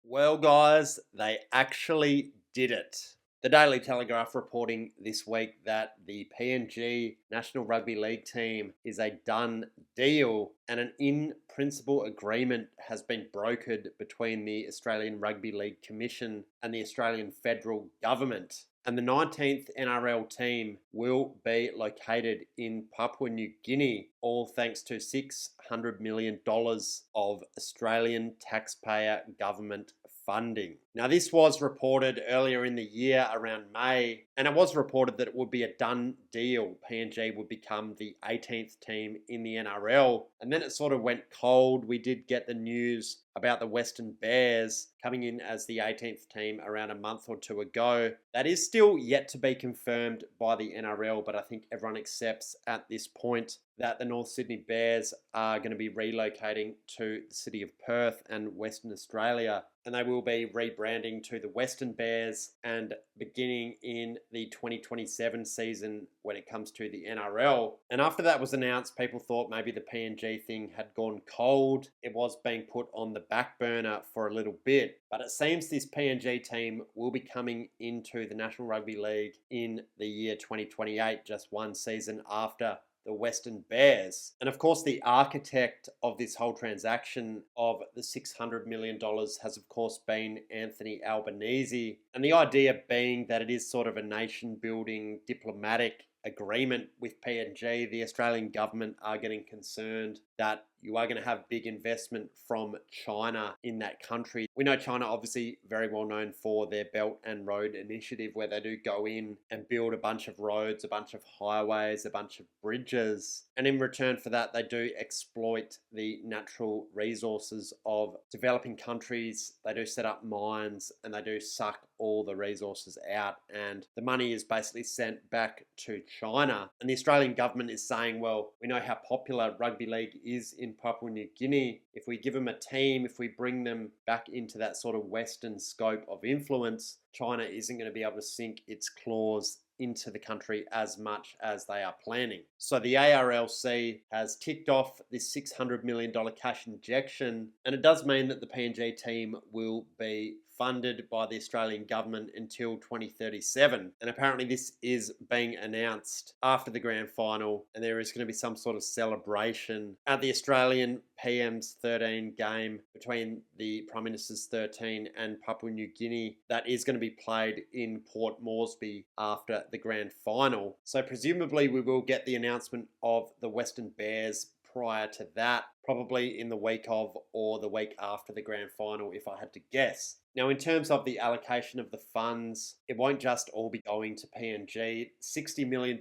Well, guys, they actually did it. The Daily Telegraph reporting this week that the PNG National Rugby League team is a done deal and an in-principle agreement has been brokered between the Australian Rugby League Commission and the Australian Federal Government. And the 19th NRL team will be located in Papua New Guinea, all thanks to $600 million of Australian taxpayer government funding. Now, this was reported earlier in the year around May, and it was reported that it would be a done deal. PNG would become the 18th team in the NRL, and then it sort of went cold. We did get the news about the Western Bears coming in as the 18th team around a month or two ago. That is still yet to be confirmed by the NRL, but I think everyone accepts at this point that the North Sydney Bears are going to be relocating to the city of Perth and Western Australia, and they will be rebranding to the Western Bears and beginning in the 2027 season when it comes to the NRL. And after that was announced, people thought maybe the PNG thing had gone cold. It was being put on the back burner for a little bit, but it seems this PNG team will be coming into the National Rugby League in the year 2028, just one season after the Western Bears. And of course, the architect of this whole transaction of the $600 million has of course been Anthony Albanese. And the idea being that it is sort of a nation building diplomatic agreement with PNG. The Australian government are getting concerned that you are going to have big investment from China in that country. We know China obviously very well known for their Belt and Road Initiative, where they do go in and build a bunch of roads, a bunch of highways, a bunch of bridges. And in return for that, they do exploit the natural resources of developing countries. They do set up mines and they do suck all the resources out, and the money is basically sent back to China. And the Australian government is saying, well, we know how popular rugby league is in Papua New Guinea. If we give them a team, if we bring them back into that sort of Western scope of influence, China isn't going to be able to sink its claws into the country as much as they are planning. So the ARLC has ticked off this $600 million cash injection, and it does mean that the PNG team will be funded by the Australian government until 2037. And apparently this is being announced after the grand final, and there is going to be some sort of celebration at the Australian PM's 13 game between the Prime Minister's 13 and Papua New Guinea that is going to be played in Port Moresby after the grand final. So presumably we will get the announcement of the Western Bears prior to that, probably in the week of or the week after the grand final, if I had to guess. Now, in terms of the allocation of the funds, it won't just all be going to PNG. $60 million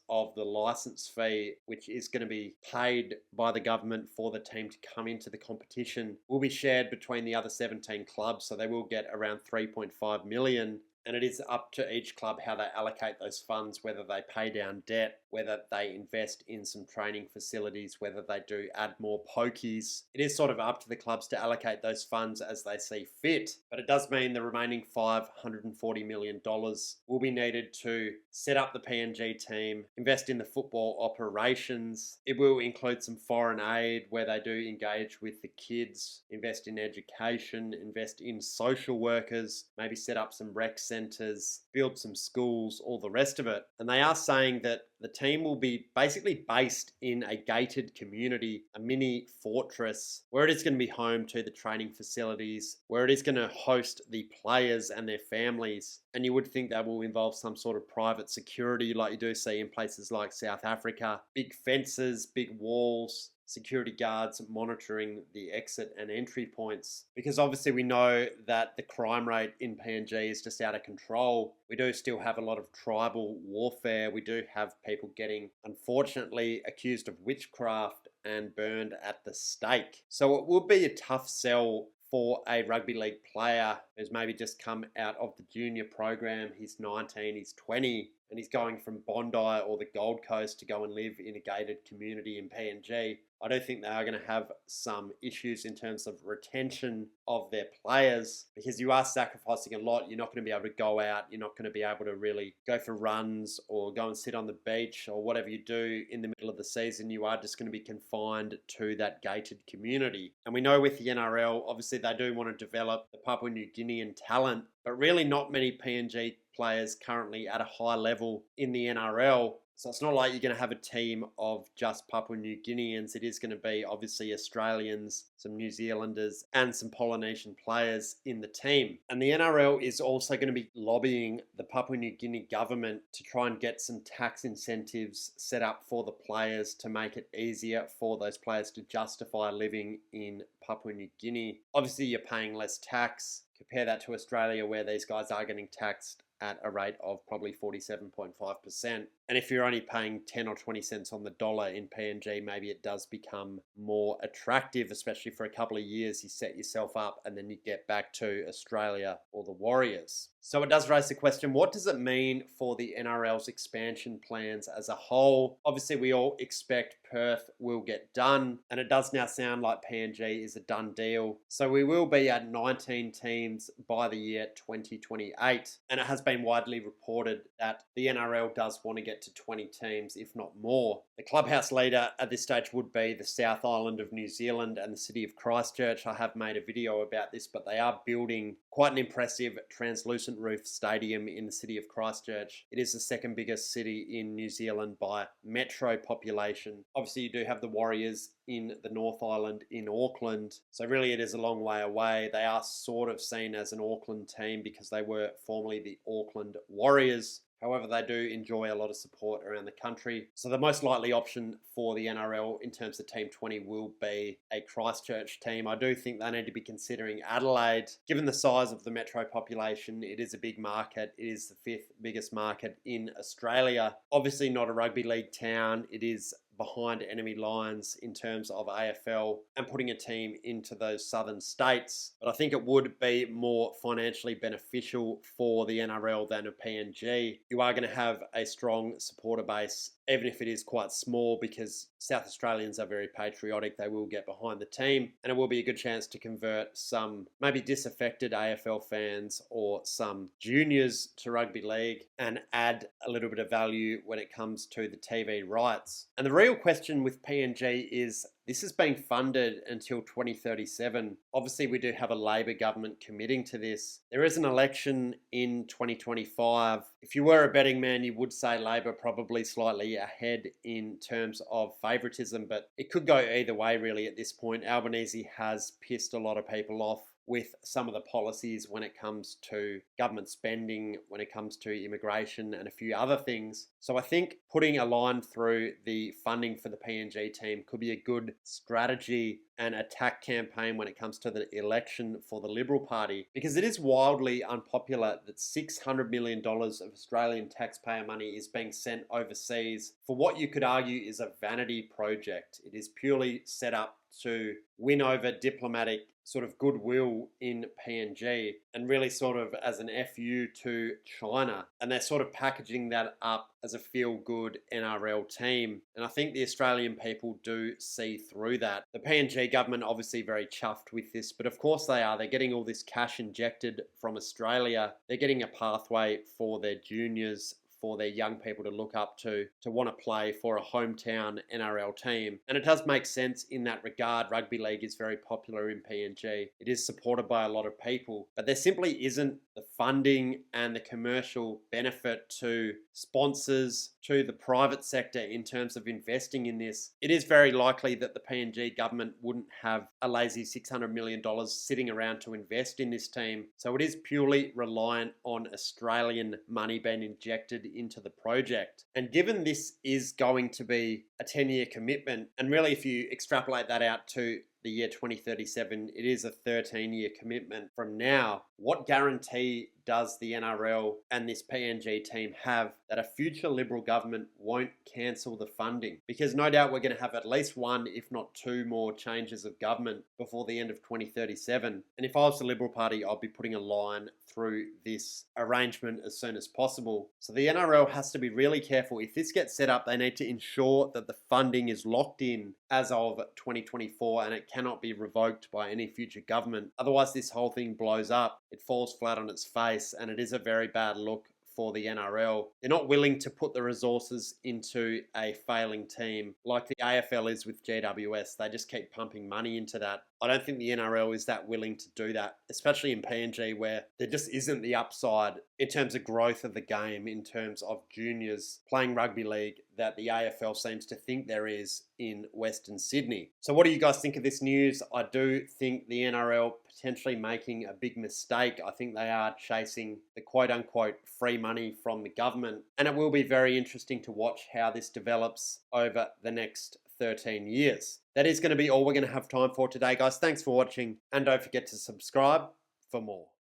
of the license fee, which is going to be paid by the government for the team to come into the competition, will be shared between the other 17 clubs. So they will get around $3.5 million. And it is up to each club how they allocate those funds, whether they pay down debt, whether they invest in some training facilities, whether they do add more pokies. It is sort of up to the clubs to allocate those funds as they see fit. But it does mean the remaining $540 million will be needed to set up the PNG team, invest in the football operations. It will include some foreign aid where they do engage with the kids, invest in education, invest in social workers, maybe set up some rec centres, build some schools, all the rest of it. And they are saying that the team will be basically based in a gated community, a mini fortress, where it is going to be home to the training facilities, where it is going to host the players and their families. And you would think that will involve some sort of private security like you do see in places like South Africa. Big fences, big walls, security guards monitoring the exit and entry points, because obviously we know that the crime rate in PNG is just out of control. We do still have a lot of tribal warfare. We do have people getting, unfortunately, accused of witchcraft and burned at the stake. So it would be a tough sell for a rugby league player who's maybe just come out of the junior program. He's 19, he's 20, and he's going from Bondi or the Gold Coast to go and live in a gated community in PNG, I do think they are going to have some issues in terms of retention of their players, because you are sacrificing a lot. You're not going to be able to go out. You're not going to be able to really go for runs or go and sit on the beach or whatever you do in the middle of the season. You are just going to be confined to that gated community. And we know with the NRL, obviously they do want to develop the Papua New Guinean talent, but really not many PNG players currently at a high level in the NRL. So it's not like you're going to have a team of just Papua New Guineans. It is going to be obviously Australians, some New Zealanders, and some Polynesian players in the team. And the NRL is also going to be lobbying the Papua New Guinea government to try and get some tax incentives set up for the players to make it easier for those players to justify living in Papua New Guinea. Obviously, you're paying less tax. Compare that to Australia, where these guys are getting taxed at a rate of probably 47.5%. And if you're only paying 10 or 20 cents on the dollar in PNG, maybe it does become more attractive, especially for a couple of years. You set yourself up and then you get back to Australia or the Warriors. So it does raise the question, what does it mean for the NRL's expansion plans as a whole? Obviously, we all expect Perth will get done, and it does now sound like PNG is a done deal. So we will be at 19 teams by the year 2028, and it has been widely reported that the NRL does want to get to 20 teams, if not more. The clubhouse leader at this stage would be the South Island of New Zealand and the city of Christchurch. I have made a video about this, but they are building quite an impressive translucent roof stadium in the city of Christchurch. It is the second biggest city in New Zealand by metro population. Obviously, you do have the Warriors in the North Island in Auckland. So really it is a long way away. They are sort of seen as an Auckland team because they were formerly the Auckland Warriors. However, they do enjoy a lot of support around the country. So the most likely option for the NRL in terms of Team 20 will be a Christchurch team. I do think they need to be considering Adelaide. Given the size of the metro population, it is a big market. It is the fifth biggest market in Australia. Obviously not a rugby league town. It is behind enemy lines in terms of AFL and putting a team into those southern states. But I think it would be more financially beneficial for the NRL than a PNG. You are going to have a strong supporter base, even if it is quite small, because South Australians are very patriotic. They will get behind the team, and it will be a good chance to convert some maybe disaffected AFL fans or some juniors to rugby league and add a little bit of value when it comes to the TV rights. And the real question with PNG is, this is being funded until 2037. Obviously, we do have a Labor government committing to this. There is an election in 2025. If you were a betting man, you would say Labor probably slightly ahead in terms of favouritism, but it could go either way really at this point. Albanese has pissed a lot of people off with some of the policies when it comes to government spending, when it comes to immigration and a few other things. So I think putting a line through the funding for the PNG team could be a good strategy and attack campaign when it comes to the election for the Liberal Party, because it is wildly unpopular that $600 million of Australian taxpayer money is being sent overseas for what you could argue is a vanity project. It is purely set up to win over diplomatic sort of goodwill in PNG and really sort of as an FU to China. And they're sort of packaging that up as a feel-good NRL team. And I think the Australian people do see through that. The PNG government obviously very chuffed with this, but of course they are. They're getting all this cash injected from Australia. They're getting a pathway for their juniors, for their young people to look up to want to play for a hometown NRL team. And it does make sense in that regard. Rugby league is very popular in PNG. It is supported by a lot of people, but there simply isn't the funding and the commercial benefit to sponsors, to the private sector in terms of investing in this. It is very likely that the PNG government wouldn't have a lazy $600 million sitting around to invest in this team. So it is purely reliant on Australian money being injected into the project. And given this is going to be a 10-year commitment, and really if you extrapolate that out to the year 2037, it is a 13-year commitment from now. What guarantee does the NRL and this PNG team have that a future Liberal government won't cancel the funding? Because no doubt we're going to have at least one, if not two more changes of government before the end of 2037. And if I was the Liberal Party, I'd be putting a line through this arrangement as soon as possible. So the NRL has to be really careful. If this gets set up, they need to ensure that the funding is locked in as of 2024 and it cannot be revoked by any future government. Otherwise, this whole thing blows up. It falls flat on its face, and it is a very bad look for the NRL. They're not willing to put the resources into a failing team like the AFL is with GWS. They just keep pumping money into that. I don't think the NRL is that willing to do that, especially in PNG where there just isn't the upside in terms of growth of the game, in terms of juniors playing rugby league that the AFL seems to think there is in Western Sydney. So what do you guys think of this news? I do think the NRL potentially making a big mistake. I think they are chasing the quote-unquote free money from the government, and it will be very interesting to watch how this develops over the next 13 years. That is going to be all we're going to have time for today, guys. Thanks for watching, and don't forget to subscribe for more.